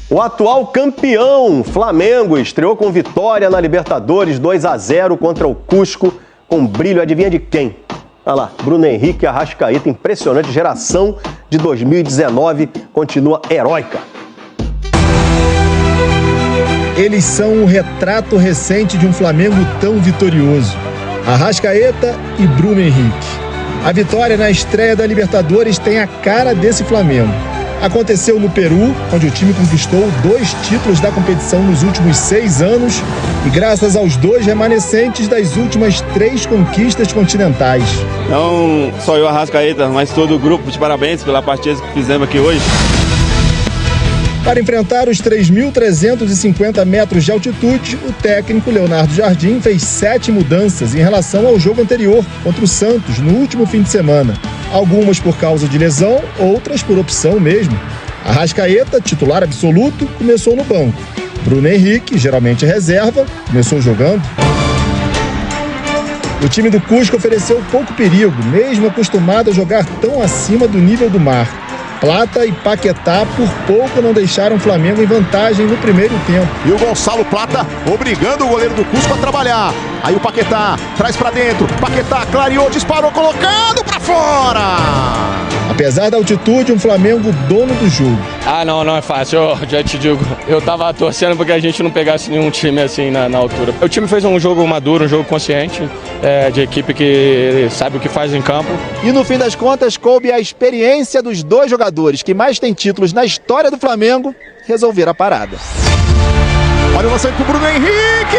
O atual campeão, Flamengo, estreou com vitória na Libertadores 2-0 contra o Cusco, com brilho, adivinha de quem? Olha lá, Bruno Henrique e Arrascaeta, impressionante, geração de 2019, continua heróica. Eles são o retrato recente de um Flamengo tão vitorioso. Arrascaeta e Bruno Henrique. A vitória na estreia da Libertadores tem a cara desse Flamengo. Aconteceu no Peru, onde o time conquistou 2 títulos da competição nos últimos 6 anos e graças aos 2 remanescentes das últimas 3 conquistas continentais. Não só eu, Arrascaeta, mas todo o grupo, de parabéns pela partida que fizemos aqui hoje. Para enfrentar os 3.350 metros de altitude, o técnico Leonardo Jardim fez 7 mudanças em relação ao jogo anterior contra o Santos no último fim de semana. Algumas por causa de lesão, outras por opção mesmo. Arrascaeta, titular absoluto, começou no banco. Bruno Henrique, geralmente reserva, começou jogando. O time do Cusco ofereceu pouco perigo, mesmo acostumado a jogar tão acima do nível do mar. Plata e Paquetá por pouco não deixaram o Flamengo em vantagem no primeiro tempo. E o Gonçalo Plata obrigando o goleiro do Cusco a trabalhar. Aí o Paquetá traz pra dentro. Paquetá clareou, disparou, colocando pra fora. Apesar da altitude, um Flamengo dono do jogo. Não é fácil, eu já te digo. Eu tava torcendo porque a gente não pegasse nenhum time assim na altura. O time fez um jogo maduro, um jogo consciente, de equipe que sabe o que faz em campo. E no fim das contas, coube a experiência dos 2 jogadores que mais têm títulos na história do Flamengo resolver a parada. Olha o lançamento pro Bruno Henrique!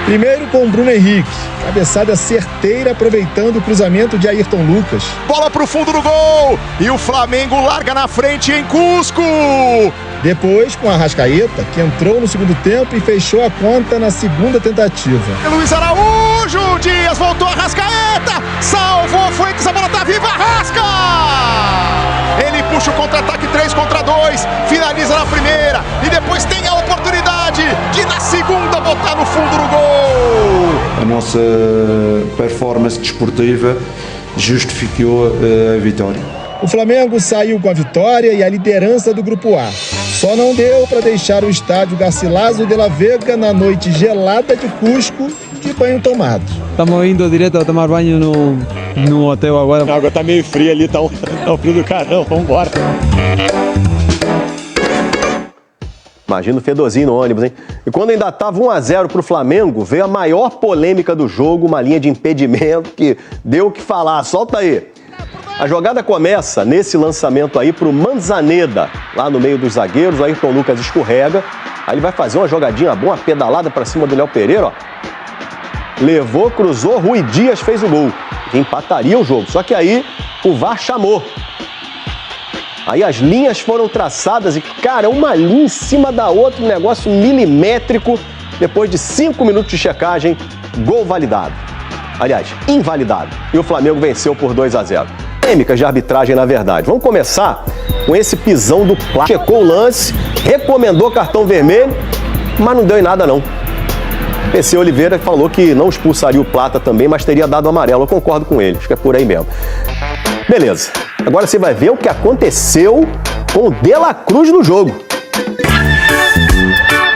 Primeiro com o Bruno Henrique, cabeçada certeira aproveitando o cruzamento de Ayrton Lucas. Bola pro fundo do gol e o Flamengo larga na frente em Cusco. Depois com a Arrascaeta, que entrou no segundo tempo e fechou a conta na segunda tentativa. Luiz Araújo, Dias voltou a Arrascaeta, salvou Fuentes, a bola tá viva, Arrasca! Ele puxa o contra-ataque 3 contra 2, finaliza na primeira e depois tem a oportunidade de na segunda botar no fundo do gol. A nossa performance desportiva justificou a vitória. O Flamengo saiu com a vitória e a liderança do Grupo A. Só não deu para deixar o estádio Garcilaso de la Vega na noite gelada de Cusco de banho tomado. Estamos indo direto a tomar banho no hotel agora. A água tá meio fria ali, tá o frio do caramba, vamos embora. Imagina o fedorzinho no ônibus, hein? E quando ainda estava 1-0 pro Flamengo, veio a maior polêmica do jogo, uma linha de impedimento que deu o que falar. Solta aí. A jogada começa nesse lançamento aí pro Manzaneda, lá no meio dos zagueiros. O Ayrton Lucas escorrega. Aí ele vai fazer uma jogadinha boa, uma pedalada pra cima do Léo Pereira, ó. Levou, cruzou, Rui Dias fez o gol. Que empataria o jogo. Só que aí o VAR chamou. Aí as linhas foram traçadas e, cara, uma linha em cima da outra, um negócio milimétrico. Depois de 5 minutos de checagem, gol validado. Aliás, invalidado. E o Flamengo venceu por 2-0. Polêmicas de arbitragem, na verdade. Vamos começar com esse pisão do Plata. Checou o lance, recomendou cartão vermelho, mas não deu em nada, não. PC Oliveira falou que não expulsaria o Plata também, mas teria dado amarelo. Eu concordo com ele, acho que é por aí mesmo. Beleza. Agora você vai ver o que aconteceu com o De La Cruz no jogo.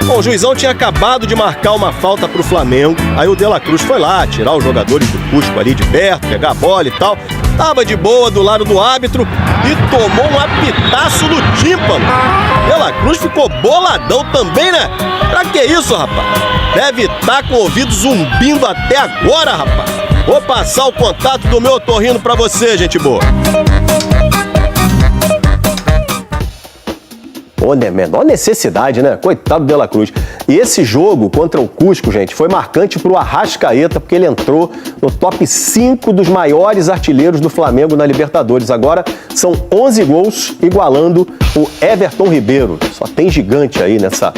Bom, o juizão tinha acabado de marcar uma falta pro Flamengo. Aí o De La Cruz foi lá tirar os jogadores do Cusco ali de perto, pegar a bola e tal. Tava de boa do lado do árbitro e tomou um apitaço no tímpano. De La Cruz ficou boladão também, né? Pra que isso, rapaz? Deve estar com o ouvido zumbindo até agora, rapaz. Vou passar o contato do meu otorrino pra você, gente boa. Pô, né? Menor necessidade, né? Coitado do De La Cruz. E esse jogo contra o Cusco, gente, foi marcante pro Arrascaeta, porque ele entrou no top 5 dos maiores artilheiros do Flamengo na Libertadores. Agora são 11 gols, igualando o Everton Ribeiro. Só tem gigante aí nessa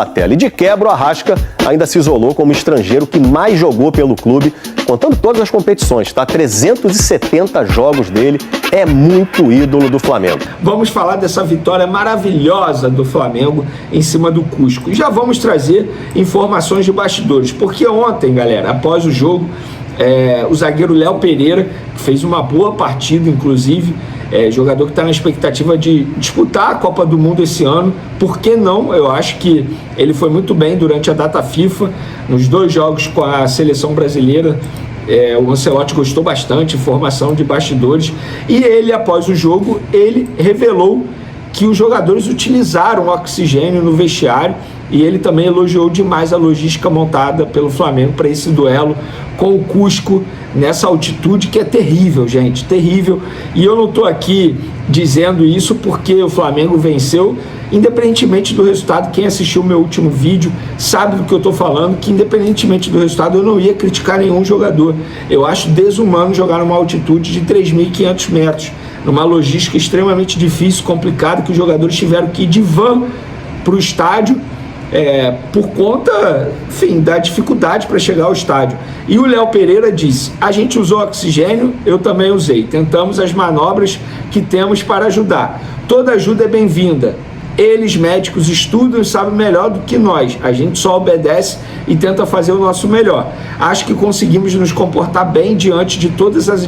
tela. E de quebra, o Arrasca ainda se isolou como estrangeiro que mais jogou pelo clube, contando todas as competições, tá? 370 jogos dele, é muito ídolo do Flamengo. Vamos falar dessa vitória maravilhosa do Flamengo em cima do Cusco. E já vamos trazer informações de bastidores, porque ontem, galera, após o jogo, o zagueiro Léo Pereira, que fez uma boa partida, inclusive, jogador que está na expectativa de disputar a Copa do Mundo esse ano. Por que não? Eu acho que ele foi muito bem durante a data FIFA, nos 2 jogos com a seleção brasileira. O Ancelotti gostou bastante, informação de bastidores, e ele, após o jogo, ele revelou que os jogadores utilizaram oxigênio no vestiário, e ele também elogiou demais a logística montada pelo Flamengo para esse duelo com o Cusco nessa altitude que é terrível, gente, terrível. E eu não estou aqui dizendo isso porque o Flamengo venceu, independentemente do resultado. Quem assistiu o meu último vídeo sabe do que eu estou falando, que independentemente do resultado eu não ia criticar nenhum jogador. Eu acho desumano jogar numa altitude de 3.500 metros, numa logística extremamente difícil, complicada, que os jogadores tiveram que ir de van para o estádio, por conta, enfim, da dificuldade para chegar ao estádio. E o Léo Pereira disse: a gente usou oxigênio, eu também usei, tentamos as manobras que temos para ajudar, toda ajuda é bem-vinda. Eles, médicos, estudam e sabem melhor do que nós. A gente só obedece e tenta fazer o nosso melhor. Acho que conseguimos nos comportar bem diante de todas as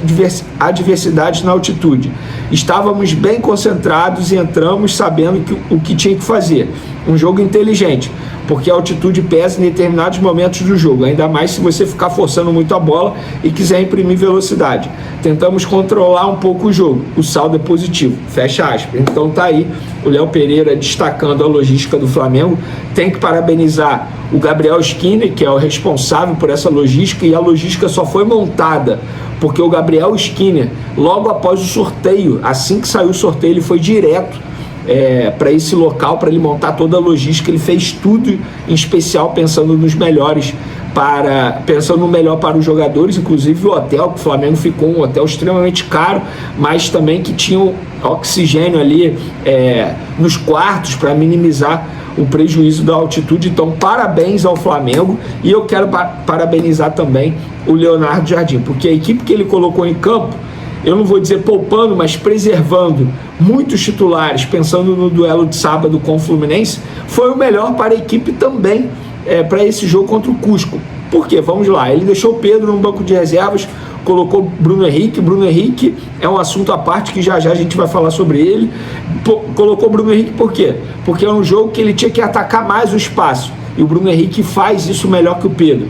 adversidades na altitude. Estávamos bem concentrados e entramos sabendo o que tinha que fazer. Um jogo inteligente, porque a altitude pesa em determinados momentos do jogo, ainda mais se você ficar forçando muito a bola e quiser imprimir velocidade. Tentamos controlar um pouco o jogo, o saldo é positivo, fecha aspas. Então tá aí o Léo Pereira destacando a logística do Flamengo. Tem que parabenizar o Gabriel Skinner, que é o responsável por essa logística, e a logística só foi montada porque o Gabriel Skinner, logo após o sorteio, assim que saiu o sorteio, ele foi direto para esse local, para ele montar toda a logística. Ele fez tudo em especial pensando nos melhores, pensando no melhor para os jogadores, inclusive o hotel, que o Flamengo ficou um hotel extremamente caro, mas também que tinha oxigênio ali nos quartos para minimizar o prejuízo da altitude. Então, parabéns ao Flamengo, e eu quero parabenizar também o Leonardo Jardim, porque a equipe que ele colocou em campo, eu não vou dizer poupando, mas preservando muitos titulares, pensando no duelo de sábado com o Fluminense, foi o melhor para a equipe também, para esse jogo contra o Cusco. Por quê? Vamos lá, ele deixou o Pedro no banco de reservas, colocou Bruno Henrique. Bruno Henrique é um assunto à parte que já já a gente vai falar sobre ele. Colocou Bruno Henrique por quê? Porque é um jogo que ele tinha que atacar mais o espaço, e o Bruno Henrique faz isso melhor que o Pedro.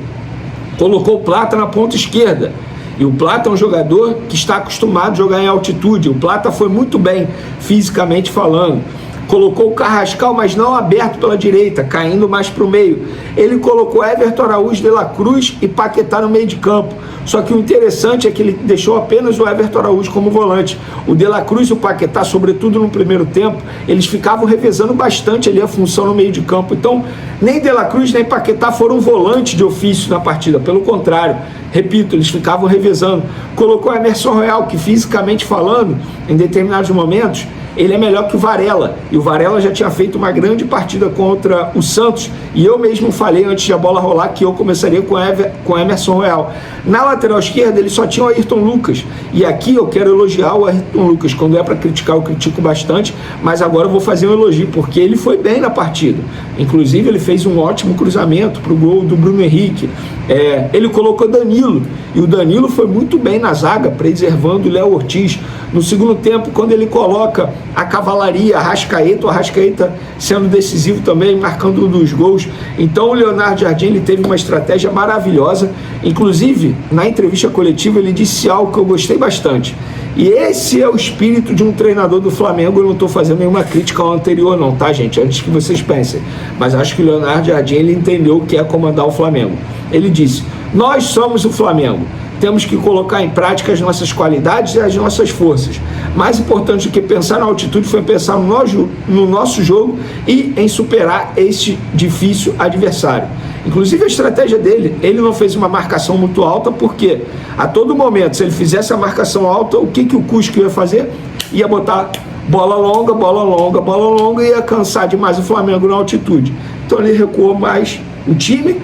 Colocou o Plata na ponta esquerda, e o Plata é um jogador que está acostumado a jogar em altitude. O Plata foi muito bem fisicamente falando. Colocou o Carrascal, mas não aberto pela direita, caindo mais para o meio. Ele colocou Everton Araújo, De La Cruz e Paquetá no meio de campo. Só que o interessante é que ele deixou apenas o Everton Araújo como volante. O De La Cruz e o Paquetá, sobretudo no primeiro tempo, eles ficavam revezando bastante ali a função no meio de campo. Então, nem De La Cruz nem Paquetá foram volantes de ofício na partida. Pelo contrário, repito, eles ficavam revezando. Colocou Emerson Royal, que fisicamente falando, em determinados momentos, ele é melhor que o Varela, e o Varela já tinha feito uma grande partida contra o Santos, e eu mesmo falei antes de a bola rolar que eu começaria com Emerson Royal. Na lateral esquerda ele só tinha o Ayrton Lucas, e aqui eu quero elogiar o Ayrton Lucas. Quando é para criticar eu critico bastante, mas agora eu vou fazer um elogio, porque ele foi bem na partida. Inclusive ele fez um ótimo cruzamento para o gol do Bruno Henrique. Ele colocou Danilo, e o Danilo foi muito bem na zaga, preservando o Léo Ortiz. No segundo tempo, quando ele coloca a cavalaria, o Arrascaeta sendo decisivo também, marcando um dos gols. Então o Leonardo Jardim, ele teve uma estratégia maravilhosa. Inclusive, na entrevista coletiva, ele disse algo que eu gostei bastante. E esse é o espírito de um treinador do Flamengo. Eu não estou fazendo nenhuma crítica ao anterior não, tá, gente? Antes que vocês pensem. Mas acho que o Leonardo Jardim, ele entendeu o que é comandar o Flamengo. Ele disse: nós somos o Flamengo. Temos que colocar em prática as nossas qualidades e as nossas forças. Mais importante do que pensar na altitude foi pensar no nosso jogo e em superar este difícil adversário. Inclusive a estratégia dele, ele não fez uma marcação muito alta, porque a todo momento, se ele fizesse a marcação alta, o que o Cusco ia fazer? Ia botar bola longa, e ia cansar demais o Flamengo na altitude. Então ele recuou mais o time,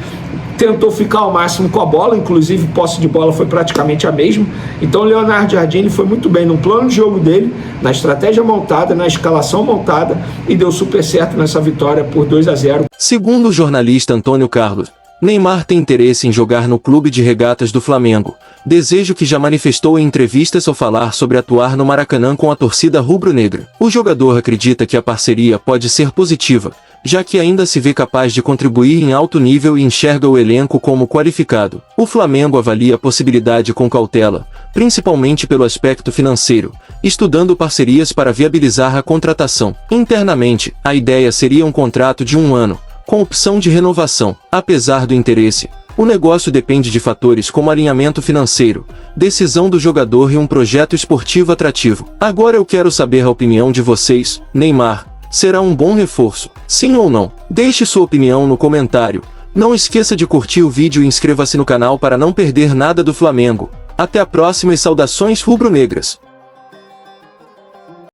tentou ficar ao máximo com a bola, inclusive posse de bola foi praticamente a mesma. Então o Leonardo Jardim foi muito bem no plano de jogo dele, na estratégia montada, na escalação montada, e deu super certo nessa vitória por 2-0. Segundo o jornalista Antônio Carlos, Neymar tem interesse em jogar no Clube de Regatas do Flamengo, desejo que já manifestou em entrevistas ao falar sobre atuar no Maracanã com a torcida rubro-negra. O jogador acredita que a parceria pode ser positiva, já que ainda se vê capaz de contribuir em alto nível e enxerga o elenco como qualificado. O Flamengo avalia a possibilidade com cautela, principalmente pelo aspecto financeiro, estudando parcerias para viabilizar a contratação. Internamente, a ideia seria um contrato de 1 ano, com opção de renovação. Apesar do interesse, o negócio depende de fatores como alinhamento financeiro, decisão do jogador e um projeto esportivo atrativo. Agora eu quero saber a opinião de vocês. Neymar será um bom reforço? Sim ou não? Deixe sua opinião no comentário. Não esqueça de curtir o vídeo e inscreva-se no canal para não perder nada do Flamengo. Até a próxima e saudações rubro-negras!